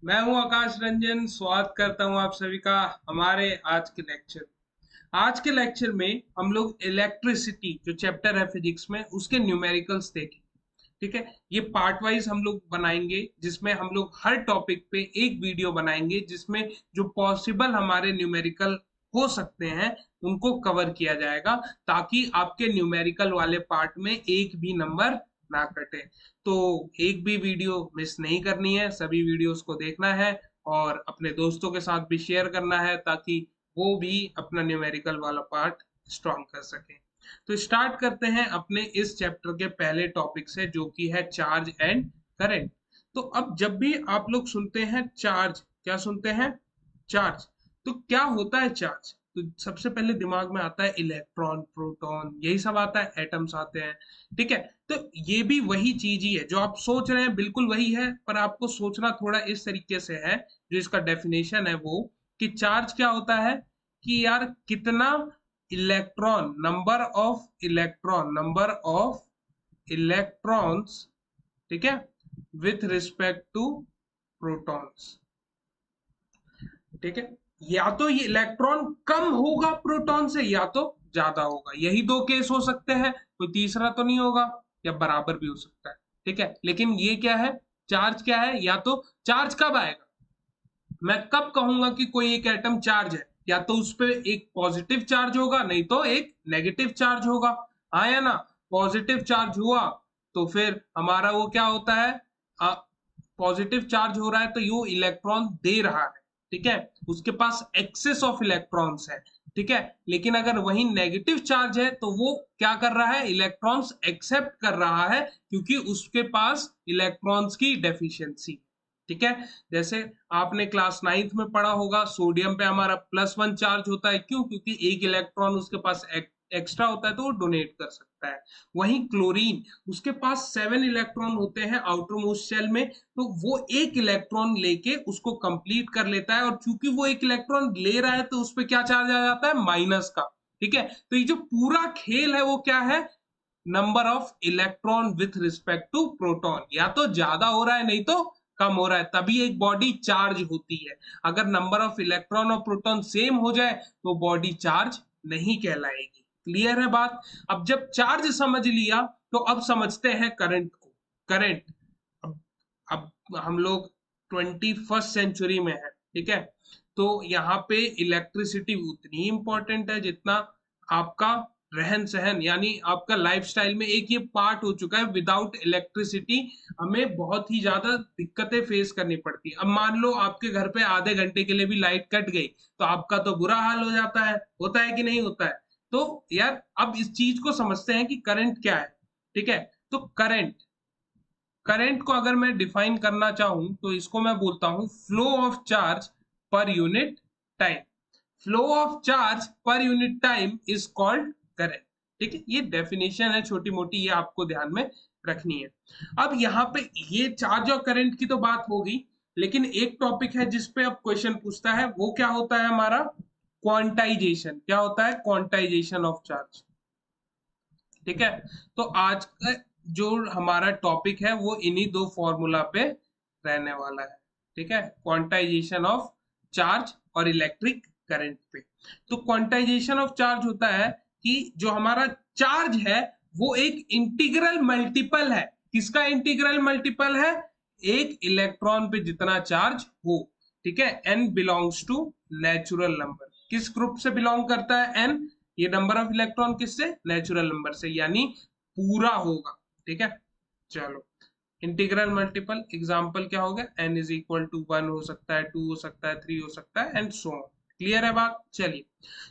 मैं हूं आकाश रंजन। स्वागत करता हूं आप सभी का हमारे आज के लेक्चर में हम लोग इलेक्ट्रिसिटी जो चैप्टर है फिजिक्स में उसके न्यूमेरिकल्स देखेंगे। ठीक है, ये पार्ट वाइज हम लोग बनाएंगे जिसमें हम लोग हर टॉपिक पे एक वीडियो बनाएंगे जिसमें जो पॉसिबल हमारे न्यूमेरिकल हो सकते हैं उनको कवर किया जाएगा, ताकि आपके न्यूमेरिकल वाले पार्ट में एक भी नंबर ना कटे। तो एक भी वीडियो मिस नहीं करनी है, सभी वीडियोस को देखना है और अपने दोस्तों के साथ भी शेयर करना है ताकि वो भी अपना न्यूमेरिकल वाला पार्ट स्ट्रॉन्ग कर सके। तो स्टार्ट करते हैं अपने इस चैप्टर के पहले टॉपिक से, जो कि है चार्ज एंड करंट। तो अब जब भी आप लोग सुनते हैं चार्ज, क्या सुनते हैं? चार्ज। तो क्या होता है चार्ज? तो सबसे पहले दिमाग में आता है इलेक्ट्रॉन, प्रोटॉन, यही सब आता है, एटम्स आते हैं। ठीक है, तो ये भी वही चीज ही है जो आप सोच रहे हैं, बिल्कुल वही है, पर आपको सोचना थोड़ा इस तरीके से है। जो इसका डेफिनेशन है वो कि चार्ज क्या होता है कि यार कितना इलेक्ट्रॉन, नंबर ऑफ इलेक्ट्रॉन्स, ठीक है, विथ रिस्पेक्ट टू प्रोटॉन्स। ठीक है, या तो ये इलेक्ट्रॉन कम होगा प्रोटॉन से या तो ज्यादा होगा, यही दो केस हो सकते हैं, कोई तीसरा तो नहीं होगा। या बराबर भी हो सकता है। ठीक है, लेकिन ये क्या है, चार्ज क्या है? या तो चार्ज कब आएगा, मैं कब कहूंगा कि कोई एक एटम चार्ज है, या तो उस पे एक पॉजिटिव चार्ज होगा नहीं तो एक नेगेटिव चार्ज होगा। हाँ या ना? पॉजिटिव चार्ज हुआ तो फिर हमारा वो क्या होता है, पॉजिटिव चार्ज हो रहा है तो यो इलेक्ट्रॉन दे रहा है। ठीक है, उसके पास एक्सेस ऑफ इलेक्ट्रॉन्स है। ठीक है, लेकिन अगर वही नेगेटिव चार्ज है तो वो क्या कर रहा है, इलेक्ट्रॉन्स एक्सेप्ट कर रहा है, क्योंकि उसके पास इलेक्ट्रॉन्स की डेफिशिएंसी। ठीक है, जैसे आपने क्लास नाइन्थ में पढ़ा होगा, सोडियम पे हमारा +1 चार्ज होता है, क्यों? क्योंकि एक इलेक्ट्रॉन उसके पास एक्स्ट्रा होता है तो वो डोनेट कर सकता है। वहीं क्लोरीन, उसके पास 7 इलेक्ट्रॉन होते हैं आउटर मोस्ट शेल में, तो वो एक इलेक्ट्रॉन लेके उसको कंप्लीट कर लेता है, और चूंकि वो एक इलेक्ट्रॉन ले रहा है तो उस पर क्या चार्ज आ जाता है, माइनस का। ठीक है, तो ये जो पूरा खेल है वो क्या है, number of electron with respect to proton, या तो ज्यादा हो रहा है नहीं तो कम हो रहा है, तभी एक बॉडी चार्ज होती है। अगर नंबर ऑफ इलेक्ट्रॉन और प्रोटॉन सेम हो जाए तो बॉडी चार्ज नहीं कहलाएगी। क्लियर है बात? अब जब चार्ज समझ लिया तो अब समझते हैं करंट को। करंट, अब अब हम लोग 21st सेंचुरी में है। ठीक है, तो यहाँ पे इलेक्ट्रिसिटी उतनी इंपॉर्टेंट है जितना आपका रहन सहन, यानी आपका लाइफस्टाइल में एक ये पार्ट हो चुका है। विदाउट इलेक्ट्रिसिटी हमें बहुत ही ज्यादा दिक्कतें फेस करनी पड़ती है। अब मान लो आपके घर पे आधे घंटे के लिए भी लाइट कट गई तो आपका तो बुरा हाल हो जाता है, होता है कि नहीं होता है? तो यार अब इस चीज को समझते हैं कि करंट क्या है। ठीक है, तो करंट, करंट को अगर मैं डिफाइन करना चाहूं तो इसको मैं बोलता हूं flow of charge per unit time. Flow of charge per unit time is called current. ठीक है, ये डेफिनेशन है छोटी मोटी, ये आपको ध्यान में रखनी है। अब यहाँ पे ये चार्ज और करंट की तो बात होगी, लेकिन एक टॉपिक है जिसपे अब क्वेश्चन पूछता है, वो क्या होता है हमारा, क्वांटाइजेशन। क्या होता है? Quantization of charge. ठीक है, तो आज का जो हमारा टॉपिक है वो इन्हीं दो फॉर्मूला पे रहने वाला है। ठीक है, क्वांटाइजेशन ऑफ चार्ज और इलेक्ट्रिक करंट पे। तो क्वांटाइजेशन ऑफ चार्ज होता है कि जो हमारा चार्ज है वो एक इंटीग्रल मल्टीपल है। किसका इंटीग्रल मल्टीपल है? एक इलेक्ट्रॉन पे जितना चार्ज हो। ठीक है, n belongs to natural number. किस ग्रुप से बिलोंग करता है n? ये नंबर ऑफ इलेक्ट्रॉन किससे? नेचुरल नंबर से, यानी पूरा होगा। ठीक है, चलो, इंटीग्रल मल्टीपल एग्जांपल क्या हो गया, n इज इक्वल टू 1 हो सकता है, 2 हो सकता है, 3 हो सकता है, एंड सो ऑन। क्लियर है बात? चलिए,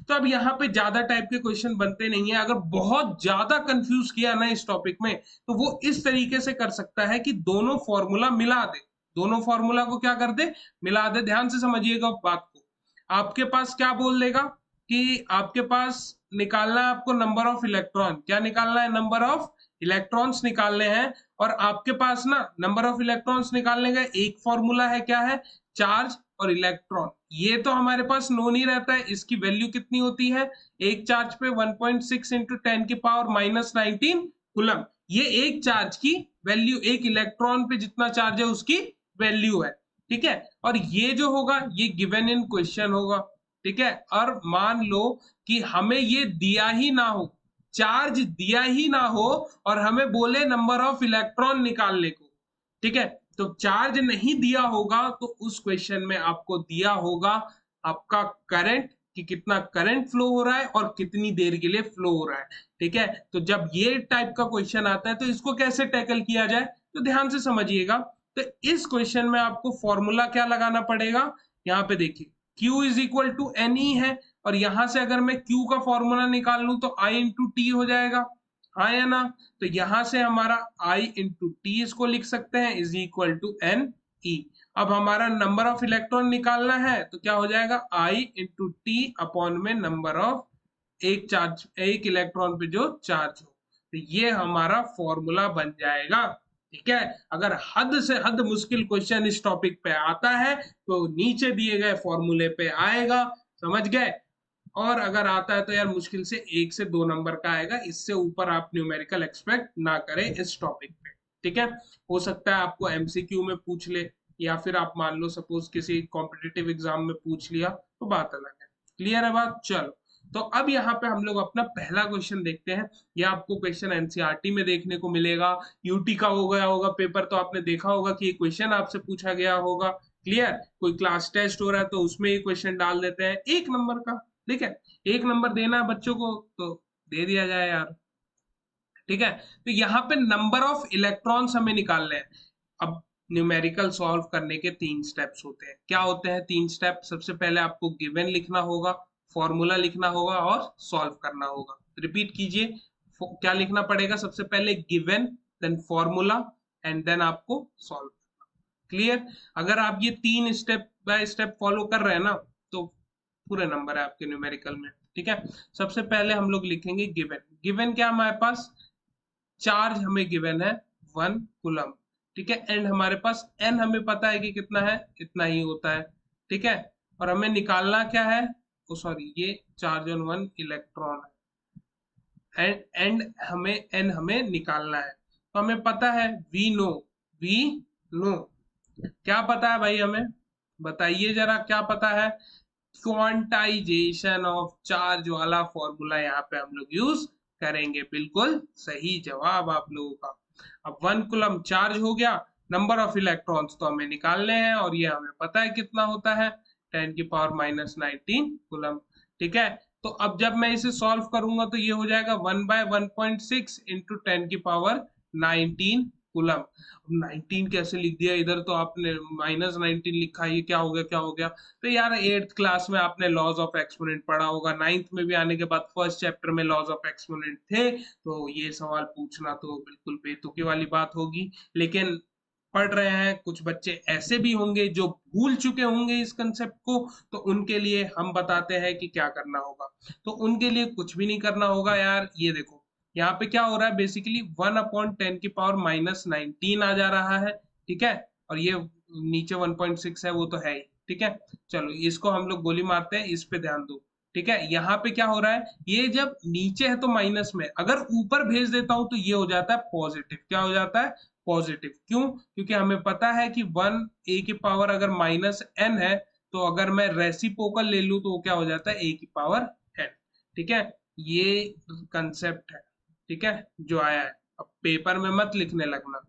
तो अब यहाँ पे ज्यादा टाइप के क्वेश्चन बनते नहीं है। अगर बहुत ज्यादा कंफ्यूज किया ना इस टॉपिक में तो वो इस तरीके से कर सकता है कि दोनों फॉर्मूला मिला दे। दोनों फॉर्मूला को क्या कर दे, मिला दे। ध्यान से समझिएगा बात को। आपके पास क्या बोल देगा कि आपके पास निकालना है आपको नंबर ऑफ इलेक्ट्रॉन। क्या निकालना है? नंबर ऑफ इलेक्ट्रॉन्स निकालने हैं। और आपके पास ना नंबर ऑफ इलेक्ट्रॉन्स निकालने का एक फॉर्मूला है, क्या है? चार्ज और इलेक्ट्रॉन। ये तो हमारे पास नोन ही रहता है। इसकी वैल्यू कितनी होती है? एक चार्ज पे 1.6 इंटू 10⁻⁻19 कूलम। ये एक चार्ज की वैल्यू, एक इलेक्ट्रॉन पे जितना चार्ज है उसकी वैल्यू है। ठीक है। और ये जो होगा ये गिवन इन क्वेश्चन होगा, ठीक है। और मान लो कि हमें ये दिया ही ना हो, चार्ज दिया ही ना हो, और हमें बोले नंबर ऑफ इलेक्ट्रॉन निकालने को, ठीक है। तो चार्ज नहीं दिया होगा तो उस क्वेश्चन में आपको दिया होगा आपका करंट, कि कितना करंट फ्लो हो रहा है और कितनी देर के लिए फ्लो हो रहा है, ठीक है। तो जब ये टाइप का क्वेश्चन आता है तो इसको कैसे टैकल किया जाए, तो ध्यान से समझिएगा। तो इस क्वेश्चन में आपको फॉर्मूला क्या लगाना पड़ेगा, यहाँ पे देखिए Q is equal to n e है, और यहां से अगर मैं Q का फॉर्मूला निकाल लूं तो I इंटू टी हो जाएगा, हाँ या ना। तो यहां से हमारा I इंटू टी इसको लिख सकते हैं is equal to n e. अब हमारा नंबर ऑफ इलेक्ट्रॉन निकालना है तो क्या हो जाएगा, I इंटू टी अपॉन में नंबर ऑफ एक चार्ज, एक इलेक्ट्रॉन पे जो चार्ज हो। तो ये हमारा फॉर्मूला बन जाएगा, ठीक है। अगर हद से हद मुश्किल क्वेश्चन इस टॉपिक पे आता है तो नीचे दिए गए फॉर्मूले पे आएगा, समझ गए। और अगर आता है तो यार मुश्किल से 1 से 2 नंबर का आएगा, इससे ऊपर आप न्यूमेरिकल एक्सपेक्ट ना करें इस टॉपिक पे, ठीक है। हो सकता है आपको एमसीक्यू में पूछ ले, या फिर आप मान लो सपोज किसी कॉम्पिटिटिव एग्जाम में पूछ लिया तो बात अलग है। क्लियर है बात, चलो। तो अब यहाँ पे हम लोग अपना पहला क्वेश्चन देखते हैं। यह आपको क्वेश्चन एनसीईआरटी में देखने को मिलेगा, यूटी का हो गया होगा पेपर तो आपने देखा होगा कि ये क्वेश्चन आपसे पूछा गया होगा। क्लियर, कोई क्लास टेस्ट हो रहा है तो उसमें ये क्वेश्चन डाल देते हैं 1 नंबर का, ठीक है। 1 नंबर देना है बच्चों को तो दे दिया जाए यार, ठीक है। तो यहाँ पे नंबर ऑफ इलेक्ट्रॉन्स हमें निकालने हैं। अब न्यूमेरिकल सॉल्व करने के 3 स्टेप्स होते हैं। क्या होते हैं 3 स्टेप, सबसे पहले आपको गिवन लिखना होगा, फॉर्मूला लिखना होगा और सॉल्व करना होगा। रिपीट कीजिए, क्या लिखना पड़ेगा, सबसे पहले given, then formula, and then आपको सॉल्व। क्लियर, अगर आप ये 3 स्टेप बाय स्टेप फॉलो कर रहे हैं ना तो पूरे नंबर है आपके न्यूमेरिकल में, ठीक है। सबसे पहले हम लोग लिखेंगे गिवन। गिवन क्या हमारे पास, चार्ज हमें गिवन है 1 कूलम, ठीक है। एंड हमारे पास एन हमें पता है कि कितना है, इतना ही होता है, ठीक है। और हमें निकालना क्या है, ओ सॉरी ये चार्ज ऑन 1 इलेक्ट्रॉन है, एंड हमें एन हमें निकालना है। तो हमें पता है वी नो, क्या पता है भाई हमें, बताइए जरा क्या पता है। क्वांटाइजेशन ऑफ चार्ज वाला फॉर्मूला यहाँ पे हम लोग यूज करेंगे, बिल्कुल सही जवाब आप लोगों का। अब 1 कूलम चार्ज हो गया, नंबर ऑफ इलेक्ट्रॉन्स तो हमें निकालने हैं और ये हमें पता है कितना होता है, 10⁻⁻⁹ ठीक है। तो अब जब मैं इसे सॉल्व करूंगा तो ये हो जाएगा 1/1.6 इंटू 10⁻19 कूलम। 19 कैसे लिख दिया इधर, तो आपने -19 लिखा, ये क्या हो गया क्या हो गया। तो यार 8th क्लास में आपने लॉज ऑफ एक्सपोनेंट पढ़ा होगा, 9th में भी आने के बाद फर्स्ट चैप्टर में लॉज ऑफ एक्सपोनेंट थे, तो ये सवाल पूछना तो बिल्कुल बेतुकी वाली बात होगी। लेकिन पढ़ रहे हैं कुछ बच्चे ऐसे भी होंगे जो भूल चुके होंगे इस कंसेप्ट को, तो उनके लिए हम बताते हैं कि क्या करना होगा। तो उनके लिए कुछ भी नहीं करना होगा यार, ये देखो यहाँ पे क्या हो रहा है, बेसिकली 1/10⁻⁻19 आ जा रहा है, ठीक है। और ये नीचे 1.6 है वो तो है ही, ठीक है। चलो इसको हम लोग गोली मारते हैं, इस पे ध्यान दो, ठीक है। यहाँ पे क्या हो रहा है, ये जब नीचे है तो माइनस में, अगर ऊपर भेज देता हूं तो ये हो जाता है पॉजिटिव। क्या हो जाता है, पॉजिटिव। क्यों, क्योंकि हमें पता है कि 1 a की पावर अगर -n है तो अगर मैं रेसिप्रोकल ले लूं तो वो क्या हो जाता है a⁻n, ठीक है। ये कंसेप्ट है, ठीक है, जो आया है। अब पेपर में मत लिखने लगना,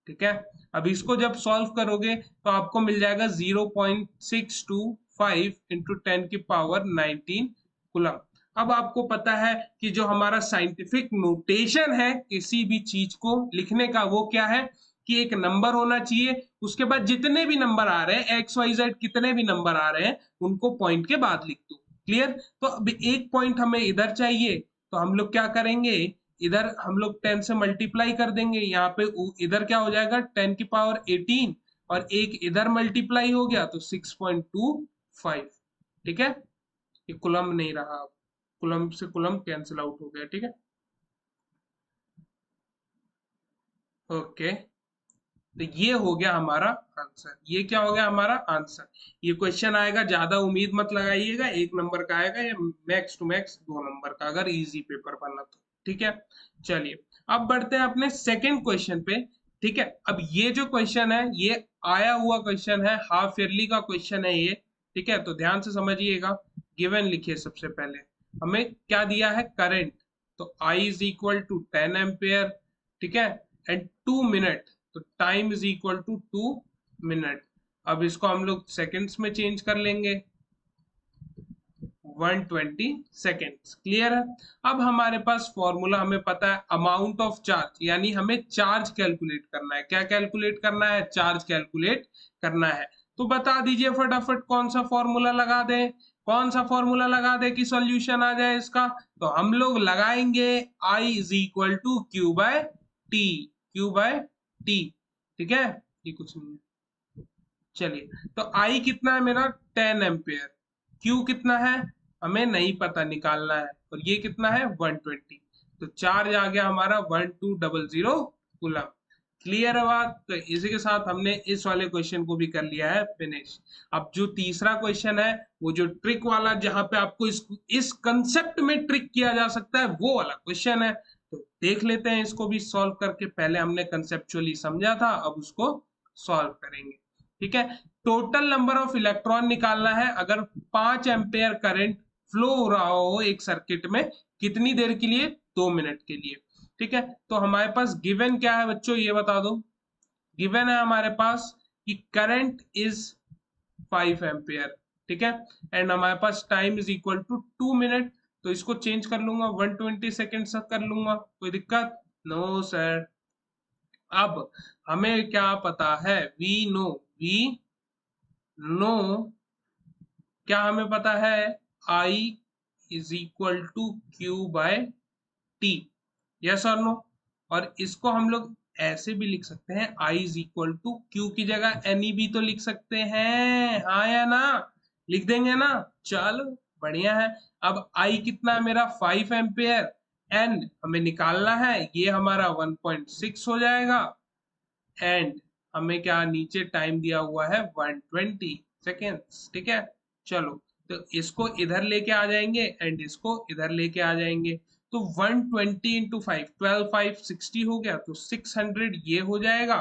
ठीक है। अब इसको जब सॉल्व करोगे तो आपको मिल जाएगा 0.625 इंटू 10⁻19 कूलम। अब आपको पता है कि जो हमारा साइंटिफिक नोटेशन है किसी भी चीज को लिखने का वो क्या है, कि एक नंबर होना चाहिए, उसके बाद जितने भी नंबर आ रहे हैं XYZ कितने भी नंबर आ रहे हैं उनको पॉइंट के बाद लिख दो। क्लियर, तो अब एक पॉइंट हमें इधर चाहिए, तो हम लोग क्या करेंगे, इधर हम लोग 10 से मल्टीप्लाई कर देंगे, यहाँ पे इधर क्या हो जाएगा 10⁻18, और एक इधर मल्टीप्लाई हो गया तो 6.25, ठीक है। ये कुलम नहीं रहा, कुलम से कुलम कैंसिल आउट हो गया, ठीक है। ओके, तो ये हो गया हमारा आंसर, ये क्या हो गया हमारा आंसर। ये क्वेश्चन आएगा, ज्यादा उम्मीद मत लगाइएगा 1 नंबर का आएगा, या मैक्स टू मैक्स 2 नंबर का अगर इजी पेपर बना तो, ठीक है। चलिए अब बढ़ते हैं अपने सेकंड क्वेश्चन पे। ठीक है। अब ये जो क्वेश्चन है ये आया हुआ क्वेश्चन है, हाफ ईयरली का क्वेश्चन है ये। ठीक है, तो ध्यान से समझिएगा। गिवन लिखिए सबसे पहले, हमें क्या दिया है, करंट। तो I is equal to 10 ampere. ठीक है, एंड 2 मिनट, तो time is equal to 2 minute. अब इसको हम लोग सेकेंड्स में चेंज कर लेंगे, 120 सेकेंड्स। क्लियर है। अब हमारे पास फॉर्मूला हमें पता है, अमाउंट ऑफ चार्ज, यानी हमें चार्ज कैलकुलेट करना है। क्या कैलकुलेट करना है, चार्ज कैलकुलेट करना है। तो बता दीजिए फटाफट कौन सा फॉर्मूला लगा दें, कौन सा फॉर्मूला लगा दे कि सॉल्यूशन आ जाए इसका। तो हम लोग लगाएंगे I is equal to q by t, q by t. ठीक है, ये कुछ नहीं है। चलिए, तो I कितना है मेरा, 10 एम्पेयर। Q कितना है, हमें नहीं पता, निकालना है। और ये कितना है, 120। तो चार्ज आ गया हमारा 1200 कूलम। क्लियर है बात। तो इसी के साथ हमने इस वाले क्वेश्चन को भी कर लिया है फिनिश। अब जो तीसरा क्वेश्चन है, वो जो ट्रिक वाला, जहां पे आपको इस कंसेप्ट में ट्रिक किया जा सकता है, वो वाला क्वेश्चन है। तो देख लेते हैं इसको भी सॉल्व करके। पहले हमने कंसेप्चुअली समझा था, अब उसको सॉल्व करेंगे। ठीक है, टोटल नंबर ऑफ इलेक्ट्रॉन निकालना है। अगर 5 एम्पेयर करंट फ्लो हो रहा हो एक सर्किट में, कितनी देर के लिए, 2 मिनट के लिए। ठीक है, तो हमारे पास गिवन क्या है बच्चों, ये बता दो। गिवन है हमारे पास कि करंट इज 5 एम्पेयर। ठीक है, एंड हमारे पास time is equal to 2 minute. तो इसको चेंज कर लूंगा, 120 सेकेंड कर लूंगा, कोई दिक्कत, नो सर। अब हमें क्या पता है, वी नो, क्या हमें पता है, I is equal to q by t. Yes और नो। और इसको हम लोग ऐसे भी लिख सकते हैं, I is equal to q की जगह एन भी तो लिख सकते हैं, हाँ या ना, लिख देंगे ना। चलो बढ़िया है। अब I कितना है मेरा, 5 एम्पेयर। एन हमें निकालना है, ये हमारा 1.6 हो जाएगा। एंड हमें क्या नीचे टाइम दिया हुआ है, 120 सेकेंड्स। ठीक है, चलो, तो इसको इधर लेके आ जाएंगे एंड इसको इधर लेके आ जाएंगे। तो 120 इंटू 5, 12 5 60 हो गया, तो 600 ये हो जाएगा,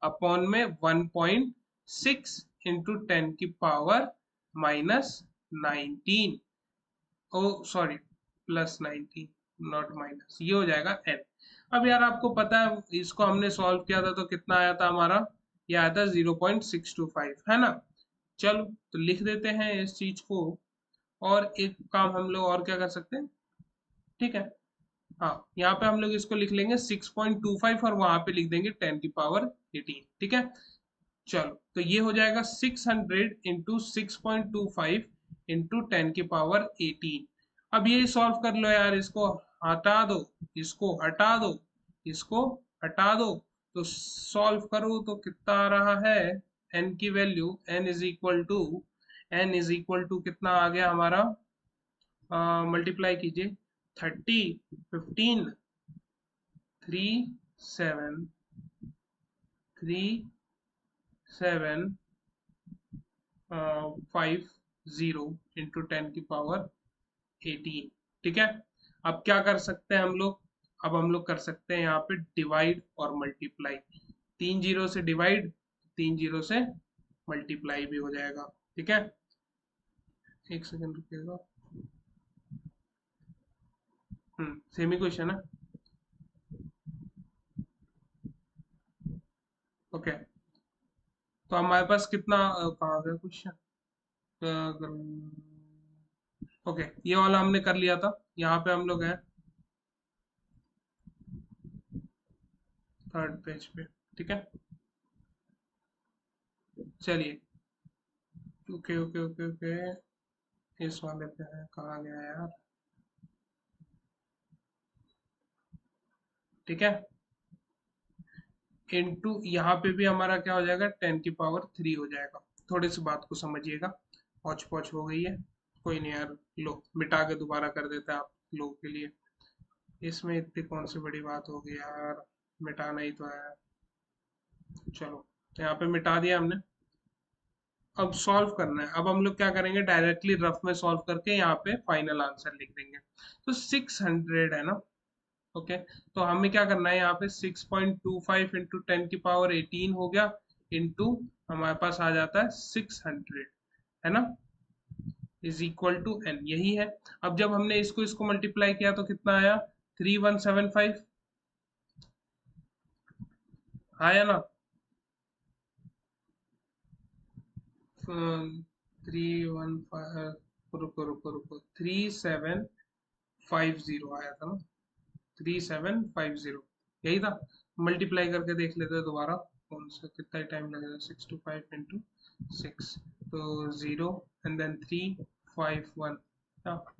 अपॉन में 1.6 इंटू 10 की power -19, oh sorry, +19, not minus, ये हो जाएगा n। अब यार आपको पता है, इसको हमने सॉल्व किया था तो कितना आया था हमारा, ये आया था 0.625, है ना। चलो, तो लिख देते हैं इस चीज को। और एक काम हम लोग और क्या कर सकते हैं, ठीक है, हाँ, यहाँ पे हम लोग इसको लिख लेंगे 6.25 और वहां पे लिख देंगे 10 की पावर 18। ठीक है, चलो, तो ये हो जाएगा 600 इंटू 6.25 इंटू 10 की पावर 18। अब ये सॉल्व कर लो यार, इसको हटा दो, इसको हटा दो, इसको हटा दो। तो सॉल्व करो तो कितना आ रहा है, n की value, n is equal to कितना आ गया हमारा, मल्टीप्लाई कीजिए, 30, 15, 3 7 3 7 50 इंटू 10 की पावर 18। ठीक है, अब क्या कर सकते हैं हम लोग, अब हम लोग कर सकते हैं यहाँ पे डिवाइड और मल्टीप्लाई। 3 जीरो से डिवाइड, 3 जीरो से मल्टीप्लाई भी हो जाएगा। ठीक है, एक सेकंड रुकिएगा। सेमी क्वेश्चन है। ओके, तो हमारे पास कितना, कहाँ गया क्वेश्चन, ओके, ये वाला हमने कर लिया था। यहाँ पे हम लोग हैं थर्ड पेज पे। ठीक है, चलिए, ओके ओके ओके ओके, इस वाले पे है, कहाँ गया यार। ठीक है, इनटू यहाँ पे भी हमारा क्या हो जाएगा, 10 की पावर 3 हो जाएगा। थोड़ी सी बात को समझिएगा, पौच पौच हो गई है, कोई नहीं यार, लो मिटा के दोबारा कर देते हैं आप लोगों के लिए। इसमें इतनी कौन सी बड़ी बात होगी यार, मिटाना ही तो है। चलो, तो यहाँ पे मिटा दिया हमने। अब सॉल्व करना है। अब हम लोग क्या करेंगे, डायरेक्टली रफ में सॉल्व करके यहाँ पे फाइनल आंसर लिख देंगे। तो 600 है ना, ओके, तो हमें क्या करना है यहाँ पे 6.25 इंटू 10⁻18 हो गया, इंटू हमारे पास आ जाता है 600, है ना, इज इक्वल टू n, यही है। अब जब हमने इसको मल्टीप्लाई किया तो कितना आया, 3175 आया ना, 315, रुको रुको रुको, 3750 आया था ना, 3750 यही था। मल्टीप्लाई करके देख लेते हैं दोबारा, कौन सा कितना टाइम लगेगा, 625 इंटू 6, तो 0 एंड देन 351,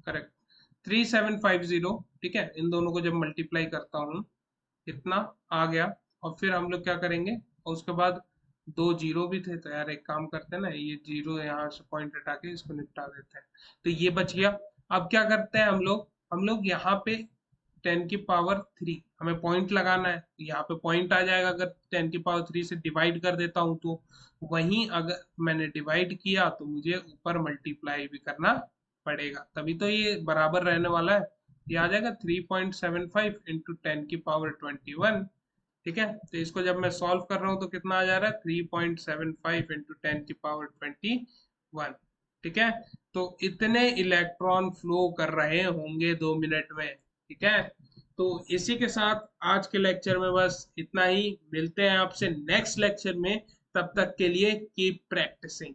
करेक्ट, 3750, ठीक है। इन दोनों को जब मल्टीप्लाई करता हूँ इतना आ गया, और फिर हम लोग क्या करेंगे, और उसके बाद दो जीरो भी थे, तो यार एक काम करते हैं ना, ये जीरो यहाँ से पॉइंट हटा के इसको निपटा देते हैं, तो ये बच गया। अब क्या करते हैं हम लोग यहाँ पे 10⁻³ हमें पॉइंट लगाना है, यहाँ पे पॉइंट आ जाएगा अगर 10⁻³ से डिवाइड कर देता हूँ तो, वहीं अगर मैंने डिवाइड किया तो मुझे ऊपर मल्टीप्लाई भी करना पड़ेगा, तभी तो ये बराबर रहने वाला है। ये आ जाएगा 3.75 इंटू 10⁻21, ठीक है। तो इसको जब मैं सॉल्व कर रहा हूँ तो कितना आ जा रहा है, 3.75 इंटू 10⁻21, ठीक है। तो इतने इलेक्ट्रॉन फ्लो कर रहे होंगे 2 मिनट में, ठीक है। तो इसी के साथ आज के लेक्चर में बस इतना ही, मिलते हैं आपसे नेक्स्ट लेक्चर में, तब तक के लिए कीप प्रैक्टिसिंग।